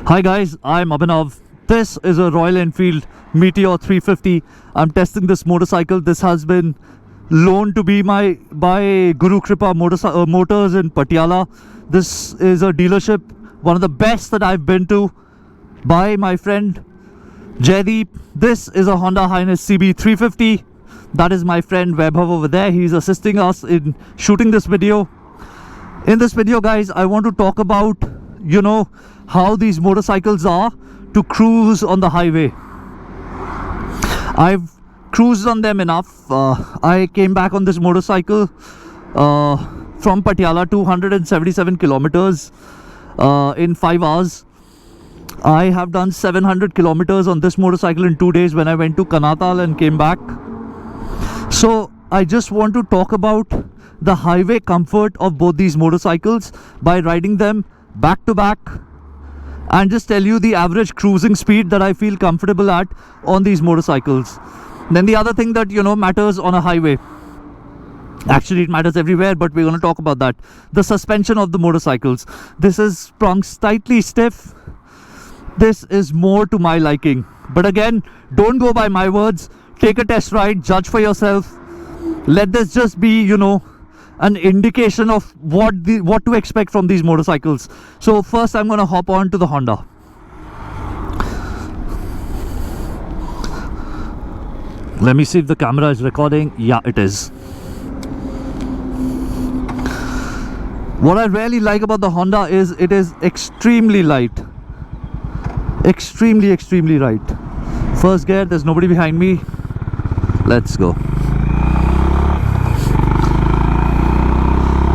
Hi guys, I'm Abhinav. This is a Royal Enfield Meteor 350. I'm testing this motorcycle. This has been loaned to be by Guru Kripa Motors in Patiala. This is a dealership, one of the best that I've been to, by my friend Jaideep. This is a Honda Highness CB350. That is my friend Vaibhav over there. He's assisting us in shooting this video. In this video, guys, I want to talk about, how these motorcycles are to cruise on the highway. I've cruised on them enough. I came back on this motorcycle from Patiala, 277 kilometers in 5 hours. I have done 700 kilometers on this motorcycle in 2 days when I went to Kanatal and came back. So I just want to talk about the highway comfort of both these motorcycles by riding them back to back, and just tell you the average cruising speed that I feel comfortable at on these motorcycles. Then the other thing that matters on a highway, actually it matters everywhere, but we're going to talk about that. The suspension of the motorcycles. This is sprung slightly stiff. This is more to my liking, but again, don't go by my words. Take a test ride, judge for yourself. Let this just be an indication of what to expect from these motorcycles. So first I'm going to hop on to the Honda. Let me see if the camera is recording. Yeah, it is. What I really like about the Honda is it is extremely light. Extremely light. First gear, there's nobody behind me. Let's go.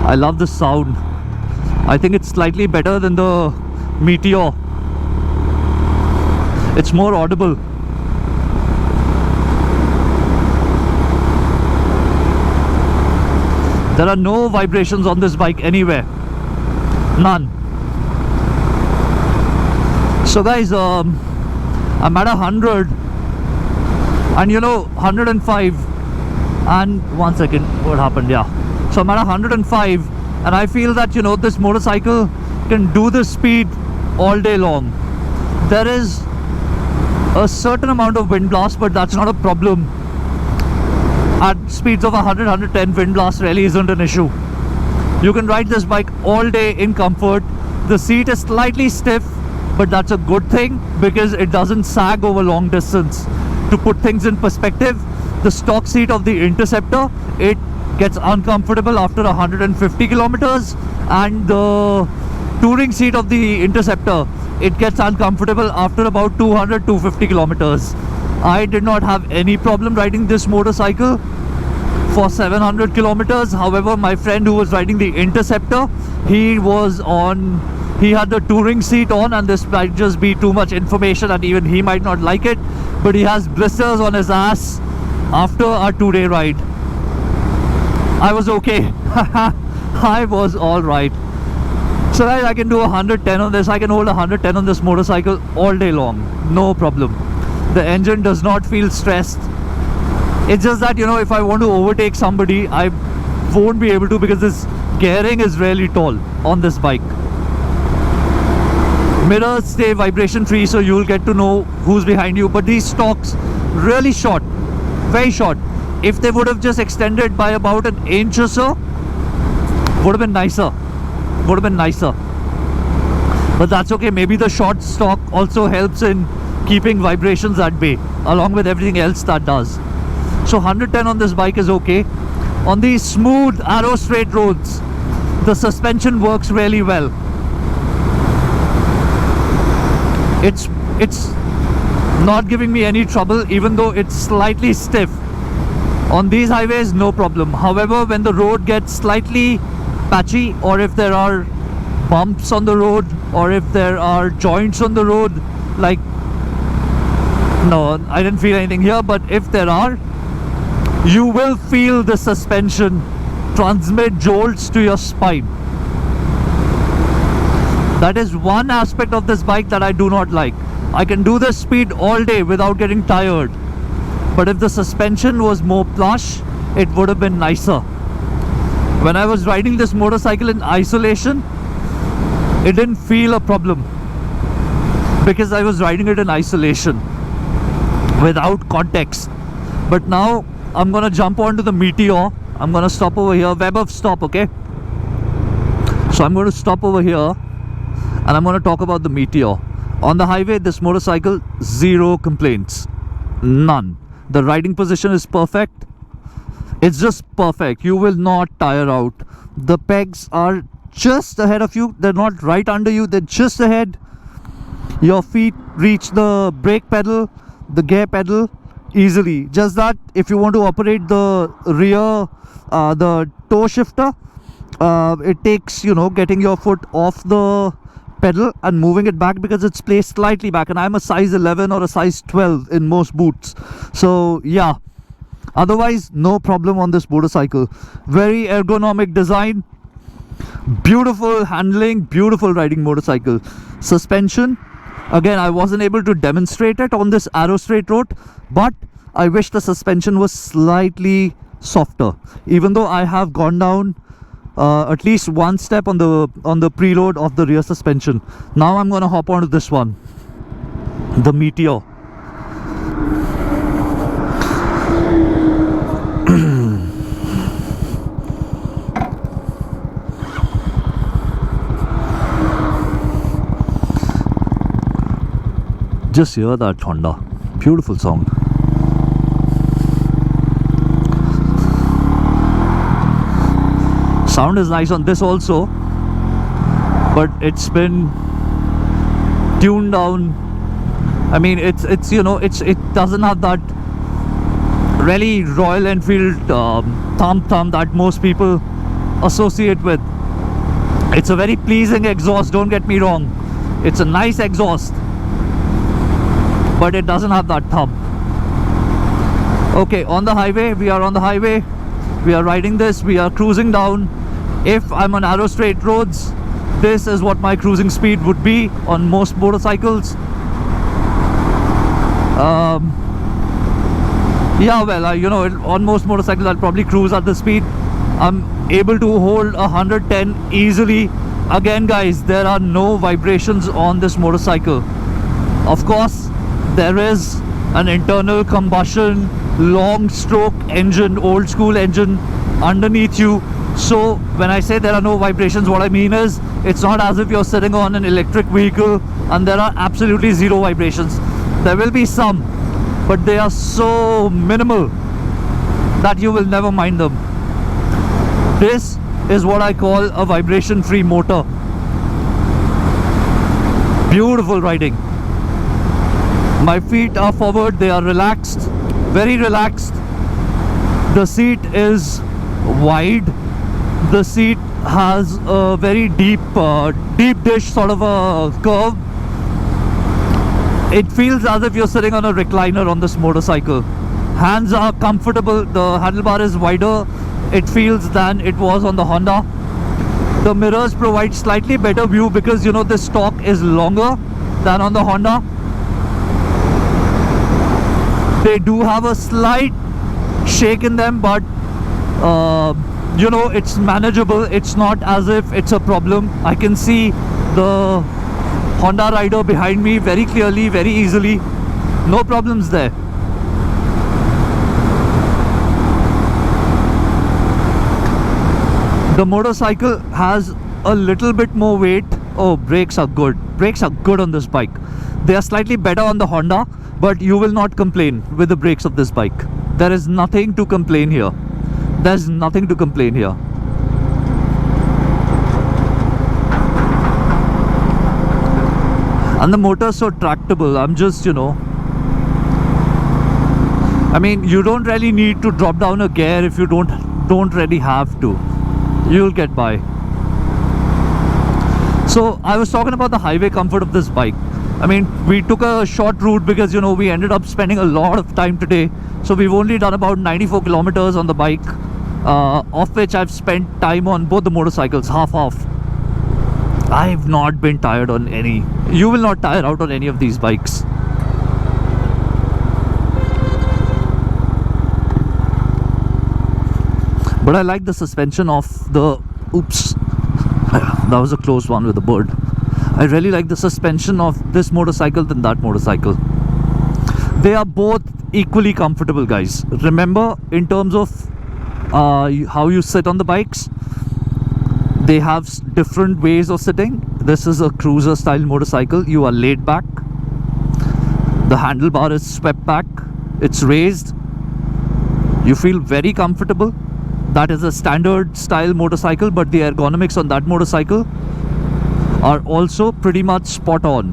I love the sound. I think it's slightly better than the Meteor. It's more audible. There are no vibrations on this bike anywhere. None. So guys, I'm at 100 and 105 and 1 second, what happened? Yeah. So I'm at 105 and I feel that this motorcycle can do this speed all day long. There is a certain amount of wind blast, but that's not a problem. At speeds of 100, 110, wind blast really isn't an issue. You can ride this bike all day in comfort. The seat is slightly stiff, but that's a good thing because it doesn't sag over long distance. To put things in perspective, the stock seat of the Interceptor, it gets uncomfortable after 150 kilometers, and the touring seat of the Interceptor, it gets uncomfortable after about 200-250 kilometers. I did not have any problem riding this motorcycle for 700 kilometers. However, my friend who was riding the Interceptor, he had the touring seat on, and this might just be too much information and even he might not like it, but he has blisters on his ass after our 2-day ride. I was okay. I was alright. So guys, I can do 110 on this. I can hold 110 on this motorcycle all day long. No problem. The engine does not feel stressed. It's just that, if I want to overtake somebody, I won't be able to because this gearing is really tall on this bike. Mirrors stay vibration free, so you'll get to know who's behind you. But these stalks, really short. Very short. If they would have just extended by about an inch or so, would have been nicer. But that's okay. Maybe the short stock also helps in keeping vibrations at bay, along with everything else that does. So 110 on this bike is okay. On these smooth arrow straight roads, the suspension works really well. It's not giving me any trouble, even though it's slightly stiff. On these highways, no problem. However, when the road gets slightly patchy, or if there are bumps on the road, or if there are joints on the road, no, I didn't feel anything here, but if there are, you will feel the suspension transmit jolts to your spine. That is one aspect of this bike that I do not like. I can do this speed all day without getting tired. But if the suspension was more plush, it would have been nicer. When I was riding this motorcycle in isolation, it didn't feel a problem. because I was riding it in isolation without context. But now I'm gonna jump onto the Meteor. I'm gonna stop over here. Web stop, okay? So I'm going to stop over here and I'm going to talk about the Meteor. On the highway, this motorcycle, zero complaints. None. The riding position is perfect. It's just perfect. You will not tire out. The pegs are just ahead of you. They're not right under you. They're just ahead. Your feet reach the brake pedal, the gear pedal easily. Just that if you want to operate the rear, the toe shifter, it takes, you know, getting your foot off the pedal and moving it back because it's placed slightly back, and I'm a size 11 or a size 12 in most boots. So yeah, otherwise no problem on this motorcycle. Very ergonomic design, beautiful handling, beautiful riding motorcycle. Suspension, again, I wasn't able to demonstrate it on this Arrow Straight road, but I wish the suspension was slightly softer, even though I have gone down at least one step on the preload of the rear suspension. Now I'm gonna hop onto this one, the Meteor. Just hear that Honda, beautiful sound. Sound is nice on this also, but it's been tuned down. I mean, it's you know, it doesn't have that really Royal Enfield thump that most people associate with. It's a very pleasing exhaust, don't get me wrong. It's a nice exhaust, but it doesn't have that thump. Okay, on the highway, we are on the highway. We are riding this, we are cruising down. If I'm on Arrow Straight roads, this is what my cruising speed would be on most motorcycles. Yeah, well, you know, on most motorcycles I'll probably cruise at the speed. I'm able to hold 110 easily. Again guys, there are no vibrations on this motorcycle. Of course, there is an internal combustion long stroke engine, old school engine underneath you. So when I say there are no vibrations, what I mean is it's not as if you're sitting on an electric vehicle and there are absolutely zero vibrations. There will be some, but they are so minimal that you will never mind them. This is what I call a vibration free motor. Beautiful riding. My feet are forward, they are relaxed, very relaxed. The seat is wide. The seat has a very deep dish sort of a curve. It feels as if you're sitting on a recliner on this motorcycle. Hands are comfortable. The handlebar is wider, it feels, than it was on the Honda. The mirrors provide slightly better view because, you know, the stalk is longer than on the Honda. They do have a slight shake in them, but you know, it's manageable. It's not as if it's a problem. I can see the Honda rider behind me very clearly, very easily. No problems there. The motorcycle has a little bit more weight. Oh, brakes are good. Brakes are good on this bike. They are slightly better on the Honda, but you will not complain with the brakes of this bike. There is nothing to complain here. There's nothing to complain here. And the motor is so tractable. I'm just, you know, I mean, you don't really need to drop down a gear if you don't really have to. You'll get by. So I was talking about the highway comfort of this bike. I mean, we took a short route because, you know, we ended up spending a lot of time today. So we've only done about 94 kilometers on the bike, of which I've spent time on both the motorcycles, half. I've not been tired on any. You will not tire out on any of these bikes. But I like the suspension of the... Oops. That was a close one with the bird. I really like the suspension of this motorcycle than that motorcycle. They are both equally comfortable, guys. Remember, in terms of how you sit on the bikes, they have different ways of sitting. This is a cruiser style motorcycle. You are laid back. The handlebar is swept back. It's raised. You feel very comfortable. That is a standard style motorcycle, but the ergonomics on that motorcycle are also pretty much spot on.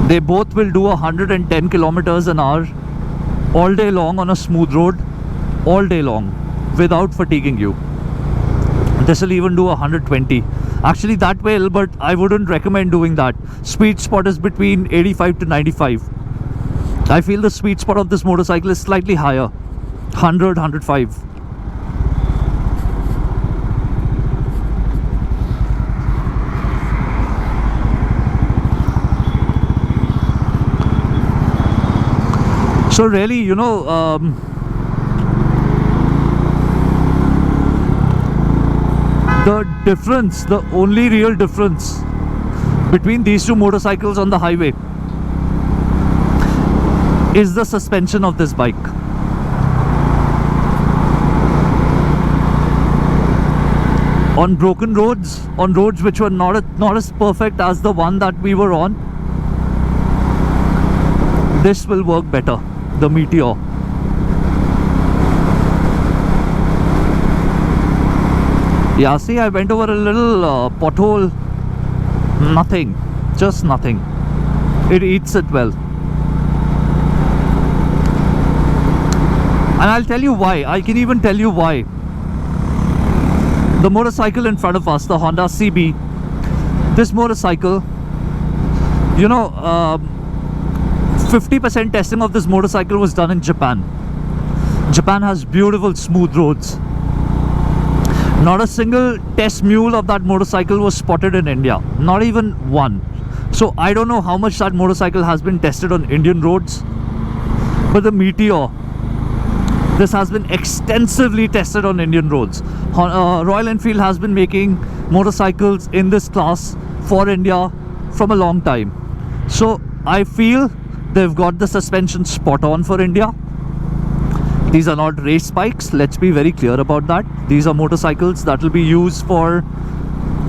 They both will do 110 kilometers an hour all day long on a smooth road, all day long, without fatiguing you. This will even do 120. Actually, that will, but I wouldn't recommend doing that. Sweet spot is between 85 to 95. I feel the sweet spot of this motorcycle is slightly higher, 100, 105. So really, you know, the difference, the only real difference between these two motorcycles on the highway is the suspension of this bike. On broken roads, on roads which were not as perfect as the one that we were on, this will work better, the Meteor. Yeah, see, I went over a little pothole. Nothing, just nothing. It eats it well. And I'll tell you why. I can even tell you why. The motorcycle in front of us, the Honda CB, this motorcycle, you know, 50% testing of this motorcycle was done in Japan. Japan has beautiful smooth roads. Not a single test mule of that motorcycle was spotted in India. Not even one. So I don't know how much that motorcycle has been tested on Indian roads. But the Meteor, this has been extensively tested on Indian roads. Royal Enfield has been making motorcycles in this class for India from a long time. So I feel they've got the suspension spot on for India. These are not race bikes, let's be very clear about that. These are motorcycles that will be used for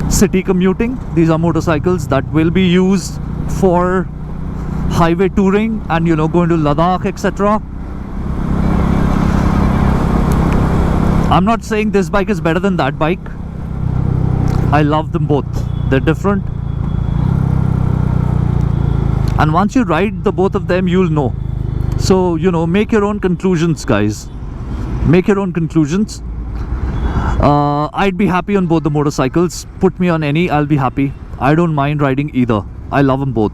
city commuting. These are motorcycles that will be used for highway touring and, you know, going to Ladakh, etc. I'm not saying this bike is better than that bike. I love them both. They're different. And once you ride the both of them, you'll know. So, you know, make your own conclusions, guys. Make your own conclusions. I'd be happy on both the motorcycles. Put me on any, I'll be happy. I don't mind riding either. I love them both.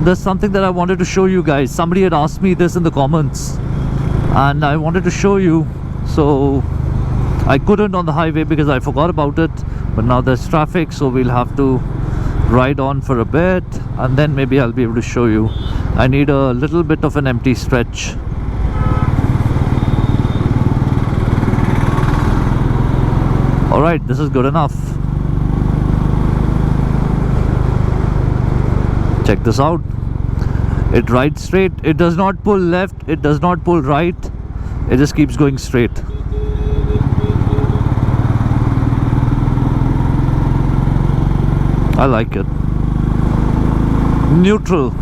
There's something that I wanted to show you guys. Somebody had asked me this in the comments, and I wanted to show you. So I couldn't on the highway because I forgot about it. But now there's traffic, so we'll have to ride on for a bit, and then maybe I'll be able to show you. I need a little bit of an empty stretch. Alright, this is good enough. Check this out. It rides straight. It does not pull left. It does not pull right. It just keeps going straight. I like it. Neutral.